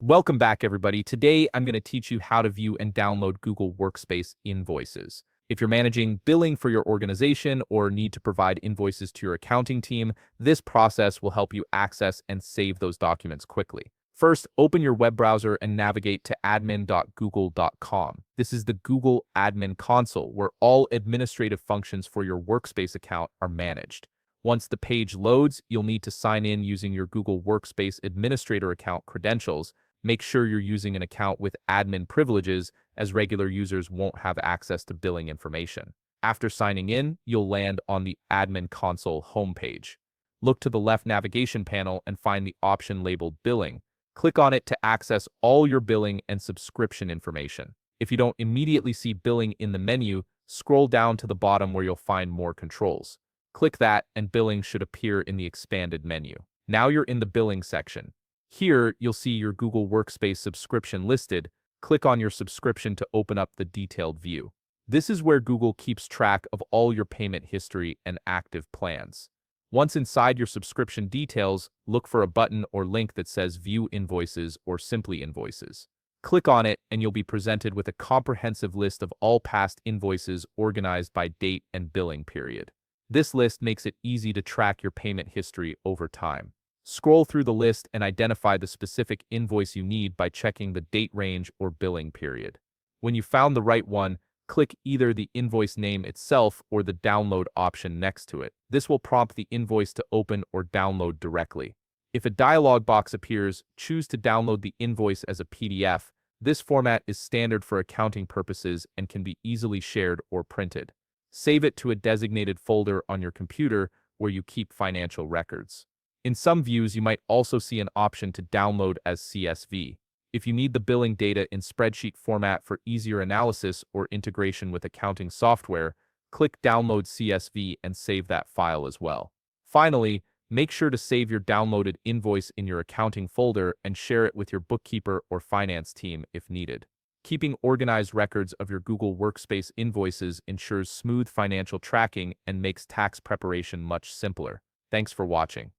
Welcome back, everybody. Today, I'm going to teach you how to view and download Google Workspace invoices. If you're managing billing for your organization or need to provide invoices to your accounting team, this process will help you access and save those documents quickly. First, open your web browser and navigate to admin.google.com. This is the Google Admin Console, where all administrative functions for your Workspace account are managed. Once the page loads, you'll need to sign in using your Google Workspace administrator account credentials. Make sure you're using an account with admin privileges, as regular users won't have access to billing information. After signing in, you'll land on the Admin Console homepage. Look to the left navigation panel and find the option labeled Billing. Click on it to access all your billing and subscription information. If you don't immediately see billing in the menu, scroll down to the bottom where you'll find more controls. Click that and billing should appear in the expanded menu. Now you're in the billing section. Here, you'll see your Google Workspace subscription listed. Click on your subscription to open up the detailed view. This is where Google keeps track of all your payment history and active plans. Once inside your subscription details, look for a button or link that says View Invoices or simply Invoices. Click on it and you'll be presented with a comprehensive list of all past invoices organized by date and billing period. This list makes it easy to track your payment history over time. Scroll through the list and identify the specific invoice you need by checking the date range or billing period. When you found the right one, click either the invoice name itself or the download option next to it. This will prompt the invoice to open or download directly. If a dialog box appears, choose to download the invoice as a PDF. This format is standard for accounting purposes and can be easily shared or printed. Save it to a designated folder on your computer where you keep financial records. In some views, you might also see an option to download as CSV. If you need the billing data in spreadsheet format for easier analysis or integration with accounting software, click Download CSV and save that file as well. Finally, make sure to save your downloaded invoice in your accounting folder and share it with your bookkeeper or finance team if needed. Keeping organized records of your Google Workspace invoices ensures smooth financial tracking and makes tax preparation much simpler. Thanks for watching.